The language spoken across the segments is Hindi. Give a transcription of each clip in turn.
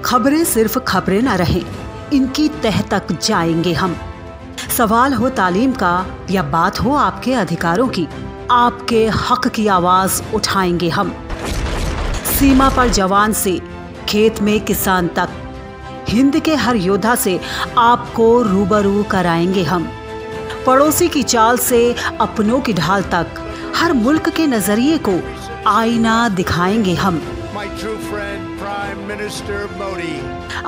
खबरें सिर्फ खबरें न रहें, इनकी तह तक जाएंगे हम। सवाल हो तालीम का या बात हो आपके अधिकारों की, आपके हक की आवाज उठाएंगे हम। सीमा पर जवान से खेत में किसान तक, हिंद के हर योद्धा से आपको रूबरू कराएंगे हम। पड़ोसी की चाल से अपनों की ढाल तक, हर मुल्क के नजरिए को आईना दिखाएंगे हम।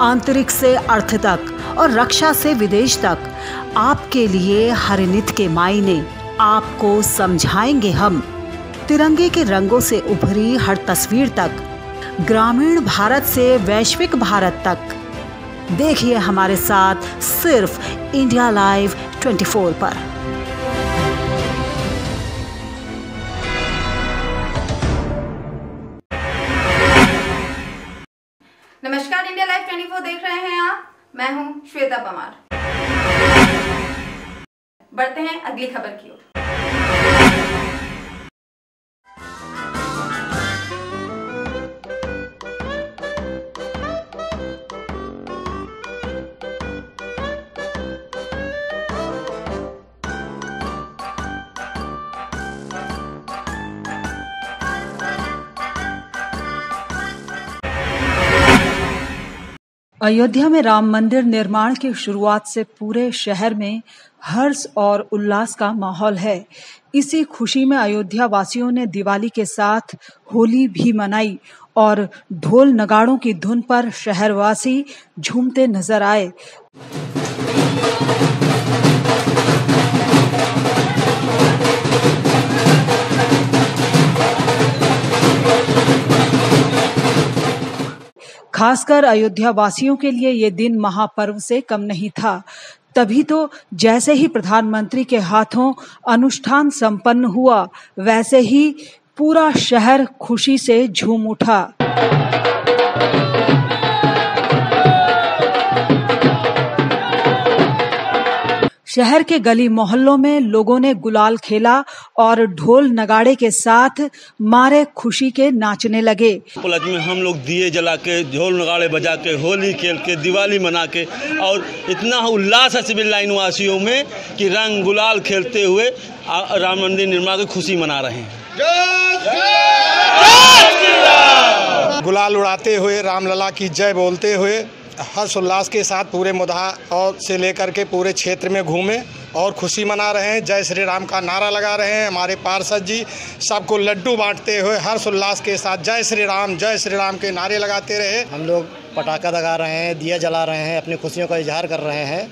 आंतरिक से अर्थ तक और रक्षा से विदेश तक, आपके लिए हर नित के मायने आपको समझाएंगे हम। तिरंगे के रंगों से उभरी हर तस्वीर तक, ग्रामीण भारत से वैश्विक भारत तक, देखिए हमारे साथ सिर्फ इंडिया लाइव 24 पर। नमस्कार, इंडिया लाइव 24 देख रहे हैं आप। मैं हूं श्वेता परमार। बढ़ते हैं अगली खबर की ओर। अयोध्या में राम मंदिर निर्माण की शुरुआत से पूरे शहर में हर्ष और उल्लास का माहौल है। इसी खुशी में अयोध्या वासियों ने दिवाली के साथ होली भी मनाई और ढोल नगाड़ों की धुन पर शहरवासी झूमते नजर आए। खासकर अयोध्या वासियों के लिए ये दिन महापर्व से कम नहीं था। तभी तो जैसे ही प्रधानमंत्री के हाथों अनुष्ठान संपन्न हुआ, वैसे ही पूरा शहर खुशी से झूम उठा। शहर के गली मोहल्लों में लोगों ने गुलाल खेला और ढोल नगाड़े के साथ मारे खुशी के नाचने लगे। पुलज में हम लोग दिए जला के, ढोल नगाड़े बजा के, होली खेल के, दिवाली मना के, और इतना उल्लास है सिविल लाइन वासियों में कि रंग गुलाल खेलते हुए राम मंदिर निर्माण की खुशी मना रहे हैं। गुलाल उड़ाते हुए, रामलला की जय बोलते हुए, हर्ष उल्लास के साथ पूरे मुधा और से लेकर के पूरे क्षेत्र में घूमे और खुशी मना रहे हैं। जय श्री राम का नारा लगा रहे हैं। हमारे पार्षद जी सबको लड्डू बांटते हुए हर्ष उल्लास के साथ जय श्री राम के नारे लगाते रहे। हम लोग पटाखा लगा रहे हैं, दिया जला रहे हैं, अपनी खुशियों का इजहार कर रहे हैं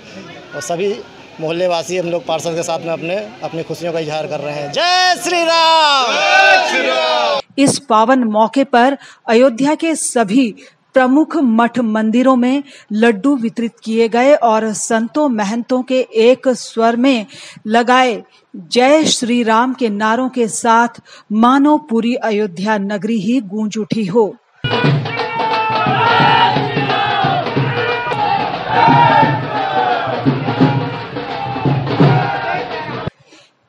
और सभी मोहल्ले वासी हम लोग पार्षद के साथ में अपनी खुशियों का इजहार कर रहे हैं। जय श्री राम। इस पावन मौके पर अयोध्या के सभी प्रमुख मठ मंदिरों में लड्डू वितरित किए गए और संतों महंतों के एक स्वर में लगाए जय श्री राम के नारों के साथ मानो पूरी अयोध्या नगरी ही गूंज उठी हो।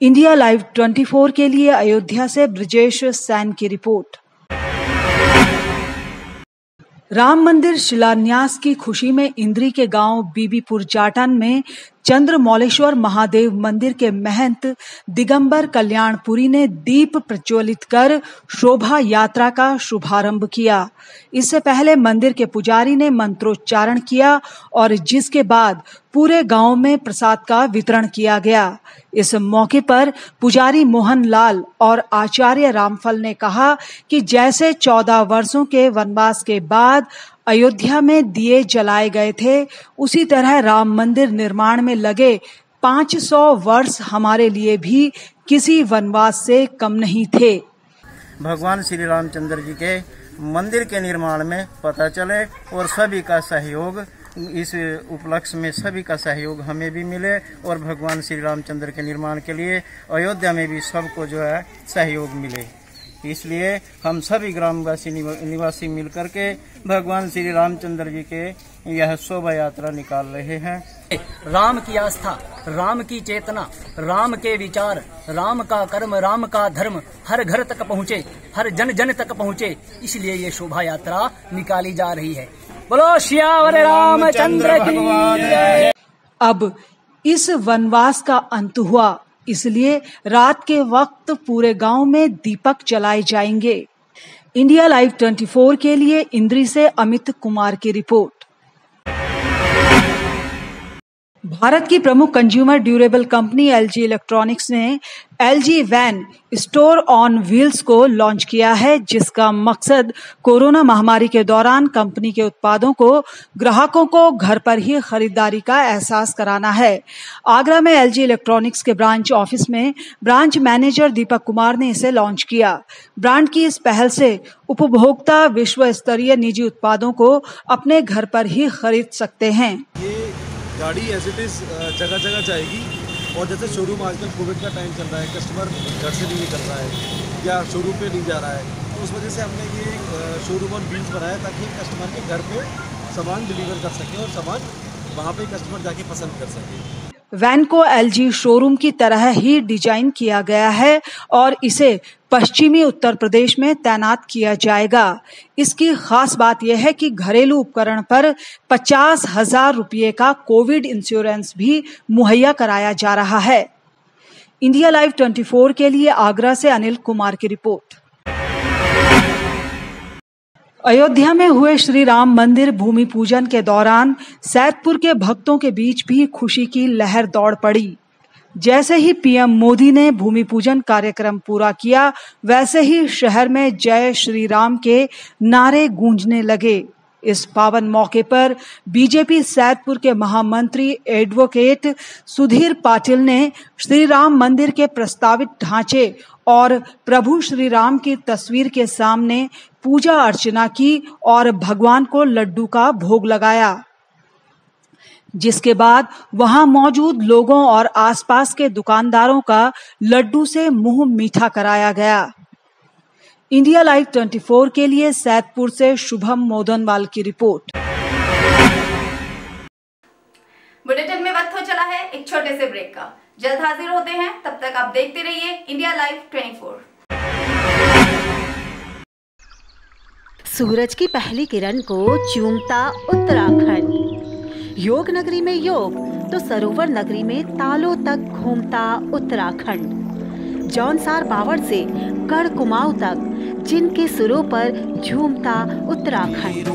इंडिया लाइव 24 के लिए अयोध्या से ब्रजेश सैन की रिपोर्ट। राम मंदिर शिलान्यास की खुशी में इंद्री के गांव बीबीपुर जाटन में चंद्रमौलेश्वर महादेव मंदिर के महंत दिगंबर कल्याणपुरी ने दीप प्रज्वलित कर शोभा यात्रा का शुभारंभ किया। इससे पहले मंदिर के पुजारी ने मंत्रोच्चारण किया और जिसके बाद पूरे गांव में प्रसाद का वितरण किया गया। इस मौके पर पुजारी मोहन लाल और आचार्य रामफल ने कहा कि जैसे 14 वर्षों के वनवास के बाद अयोध्या में दिए जलाए गए थे, उसी तरह राम मंदिर निर्माण में लगे 500 वर्ष हमारे लिए भी किसी वनवास से कम नहीं थे। भगवान श्री रामचंद्र जी के मंदिर के निर्माण में पता चले और सभी का सहयोग इस उपलक्ष्य में सभी का सहयोग हमें भी मिले और भगवान श्री रामचंद्र के निर्माण के लिए अयोध्या में भी सबको जो है सहयोग मिले। इसलिए हम सभी ग्रामवासी निवासी मिलकर के भगवान श्री रामचंद्र जी के यह शोभा यात्रा निकाल रहे हैं। राम की आस्था, राम की चेतना, राम के विचार, राम का कर्म, राम का धर्म हर घर तक पहुँचे, हर जन जन तक पहुँचे, इसलिए ये शोभा यात्रा निकाली जा रही है। बोलो श्यावर रामचंद्र की जय। अब इस वनवास का अंत हुआ, इसलिए रात के वक्त पूरे गांव में दीपक जलाए जाएंगे। इंडिया लाइव 24 के लिए इंद्री से अमित कुमार की रिपोर्ट। भारत की प्रमुख consumer durable company LG electronics ने LG van store on wheels को लॉन्च किया है, जिसका मकसद कोरोना महामारी के दौरान कंपनी के उत्पादों को ग्राहकों को घर पर ही खरीदारी का एहसास कराना है। आगरा में एलजी इलेक्ट्रॉनिक्स के ब्रांच ऑफिस में ब्रांच मैनेजर दीपक कुमार ने इसे लॉन्च किया। ब्रांड की इस पहल से उपभोक्ता विश्व स्तरीय निजी उत्पादों को अपने घर पर ही खरीद सकते हैं। गाड़ी एज इट इज़ जगह जगह जाएगी और जैसे शोरूम आजकल कोविड का टाइम चल रहा है, कस्टमर घर से नहीं निकल रहा है या शोरूम पे नहीं जा रहा है, तो उस वजह से हमने ये शोरूम ऑन व्हील्स बनाया ताकि कस्टमर के घर पे सामान डिलीवर कर सके और सामान वहाँ पे कस्टमर जाके पसंद कर सके। वैन को एलजी शोरूम की तरह ही डिजाइन किया गया है और इसे पश्चिमी उत्तर प्रदेश में तैनात किया जाएगा। इसकी खास बात यह है कि घरेलू उपकरण पर 50,000 रुपये का कोविड इंश्योरेंस भी मुहैया कराया जा रहा है। इंडिया लाइव 24 के लिए आगरा से अनिल कुमार की रिपोर्ट। अयोध्या में हुए श्री राम मंदिर भूमि पूजन के दौरान सैदपुर के भक्तों के बीच भी खुशी की लहर दौड़ पड़ी। जैसे ही पीएम मोदी ने भूमि पूजन कार्यक्रम पूरा किया, वैसे ही शहर में जय श्री राम के नारे गूंजने लगे। इस पावन मौके पर बीजेपी सैदपुर के महामंत्री एडवोकेट सुधीर पाटिल ने श्री राम मंदिर के प्रस्तावित ढांचे और प्रभु श्री राम की तस्वीर के सामने पूजा अर्चना की और भगवान को लड्डू का भोग लगाया, जिसके बाद वहां मौजूद लोगों और आसपास के दुकानदारों का लड्डू से मुंह मीठा कराया गया। इंडिया लाइव 24 के लिए सैदपुर से शुभम मोदनवाल की रिपोर्ट। बुलेटिन में वक्त हो चला है एक छोटे से ब्रेक का। जल्द हाजिर होते हैं, तब तक आप देखते रहिए इंडिया लाइव 24। सूरज की पहली किरण को चूमता उत्तराखंड, योग नगरी में योग तो सरोवर नगरी में तालों तक घूमता उत्तराखंड, जौनसार बावड़ से गढ़ कुमाऊं तक जिनके सुरों पर झूमता उत्तराखंड।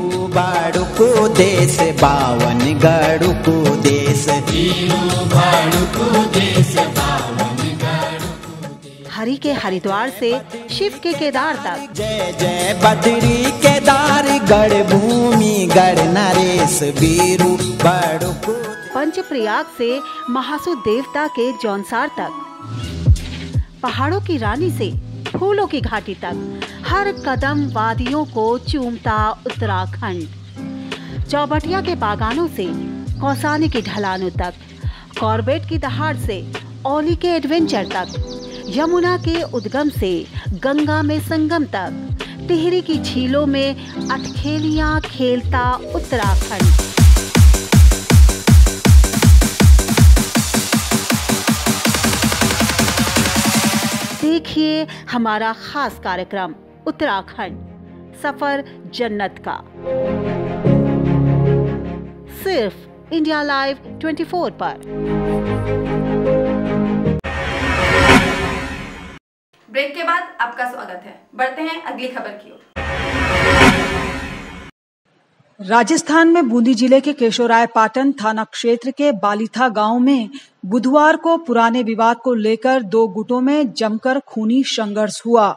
को देश बावन गढ़ को देश, हरि के हरिद्वार से शिव के केदार तक, जय जय बद्री केदार गढ़ भूमि गढ़ नरेश बीरू बड़ो को, पंचप्रयाग से महासु देवता के जौनसार तक, पहाड़ों की रानी से फूलों की घाटी तक, हर कदम वादियों को चूमता उत्तराखंड। चौबटिया के बागानों से कौसानी की ढलानों तक, कॉर्बेट की दहाड़ से औली के एडवेंचर तक, यमुना के उद्गम से गंगा में संगम तक, टिहरी की झीलों में अटखेलियां खेलता उत्तराखंड। देखिए हमारा खास कार्यक्रम उत्तराखंड सफर जन्नत का, सिर्फ इंडिया लाइव 24 पर। ब्रेक के बाद आपका स्वागत है। बढ़ते हैं अगली खबर की ओर। राजस्थान में बूंदी जिले के केशोरायपाटन थाना क्षेत्र के बालीथा गांव में बुधवार को पुराने विवाद को लेकर दो गुटों में जमकर खूनी संघर्ष हुआ।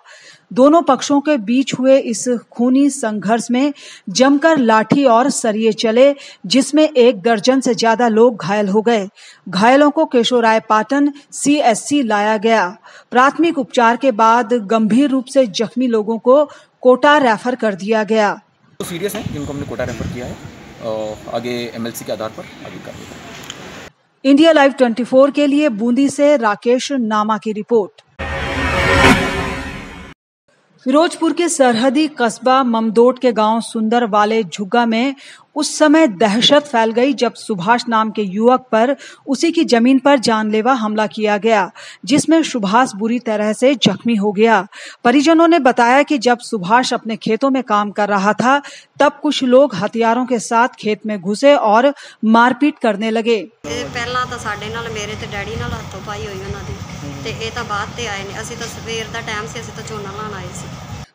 दोनों पक्षों के बीच हुए इस खूनी संघर्ष में जमकर लाठी और सरिये चले, जिसमें 1 दर्जन से ज्यादा लोग घायल हो गए। घायलों को केशोरायपाटन CSC लाया गया। प्राथमिक उपचार के बाद गंभीर रूप से जख्मी लोगों को कोटा रेफर कर दिया गया। तो सीरियस हैं जिनको हमने कोटा रेफर किया है, आगे एमएलसी के आधार पर आगे कर। इंडिया लाइव 24 के लिए बूंदी से राकेश नामा की रिपोर्ट। फिरोजपुर के सरहदी कस्बा ममदोट के गांव सुंदर वाले झुग्गा में उस समय दहशत फैल गई जब सुभाष नाम के युवक पर उसी की जमीन पर जानलेवा हमला किया गया, जिसमें सुभाष बुरी तरह से जख्मी हो गया। परिजनों ने बताया कि जब सुभाष अपने खेतों में काम कर रहा था तब कुछ लोग हथियारों के साथ खेत में घुसे और मारपीट करने लगे। पहला तो साडे नाल मेरे ते डैडी नाल हाथोपाई होई उन्हां दी ते ए तां बाद ते आए ने। असीं तां सवेर दा टाइम से असीं तां झोना लाण आए सी।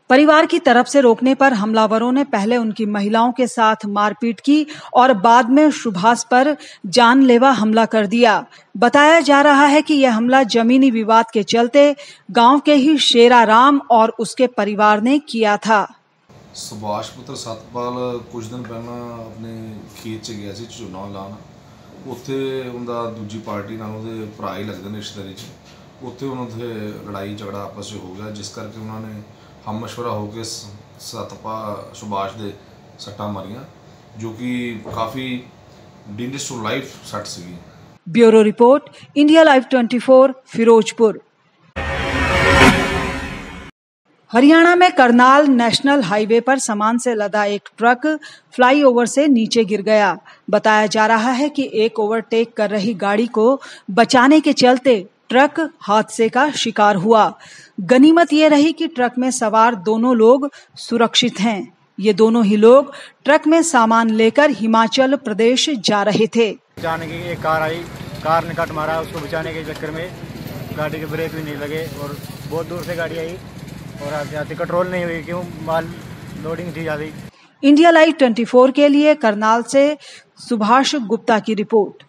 परिवार की तरफ से रोकने पर हमलावरों ने पहले उनकी महिलाओं के साथ मारपीट की और बाद में सुभाष पर जानलेवा हमला कर दिया। बताया जा रहा है कि यह हमला जमीनी विवाद के चलते गांव के ही शेरा राम और उसके परिवार ने किया था। सुभाष पुत्र सतपाल कुछ दिन पहला अपने खेत च गया सी झोना लाण, उत्थे उनका दूजी पार्टी नाल उहदे भरा ही लगदे ने रिश्तेदारी च, उत्थे उन्हां दे लड़ाई झगड़ा आपस में हो गया, जिस करके उन्होंने हम मशवरा होकर सुभाष दे सट्टा मारियां, जो कि काफ़ी डेंजरस टू लाइफ सट सी। Bureau report, India live 24, Firozpur. Haryana में करनाल नेशनल हाईवे पर सामान से लदा एक ट्रक फ्लाईओवर से नीचे गिर गया। बताया जा रहा है कि एक ओवरटेक कर रही गाड़ी को बचाने के चलते ट्रक हादसे का शिकार हुआ। गनीमत ये रही कि ट्रक में सवार दोनों लोग सुरक्षित हैं। ये दोनों ही लोग ट्रक में सामान लेकर हिमाचल प्रदेश जा रहे थे। बचाने की एक कार आई, कार ने कट मारा, उसको बचाने के चक्कर में गाड़ी के ब्रेक भी नहीं लगे और बहुत दूर से गाड़ी आई और आते आते कंट्रोल नहीं हुई, क्यों माल लोडिंग थी ज़्यादा। इंडिया लाइव 24 के लिए करनाल से सुभाष गुप्ता की रिपोर्ट।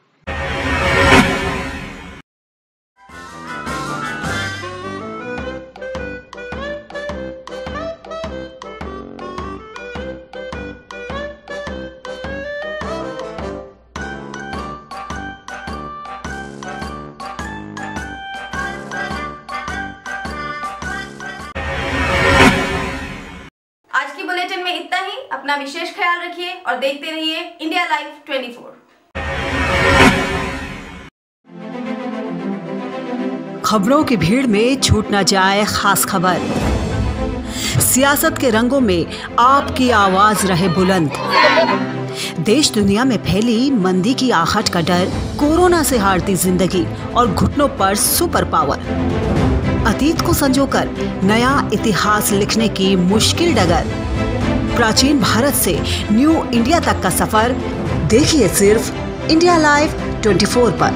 बुलेटिन में इतना ही। अपना विशेष ख्याल रखिए और देखते रहिए इंडिया लाइव 24। खबरों की भीड़ में छूट न जाए खास खबर। सियासत के रंगों में आपकी आवाज रहे बुलंद। देश दुनिया में फैली मंदी की आहट का डर, कोरोना से हारती जिंदगी और घुटनों पर सुपर पावर। अतीत को संजोकर नया इतिहास लिखने की मुश्किल डगर। प्राचीन भारत से न्यू इंडिया तक का सफर देखिए सिर्फ इंडिया लाइव 24 पर।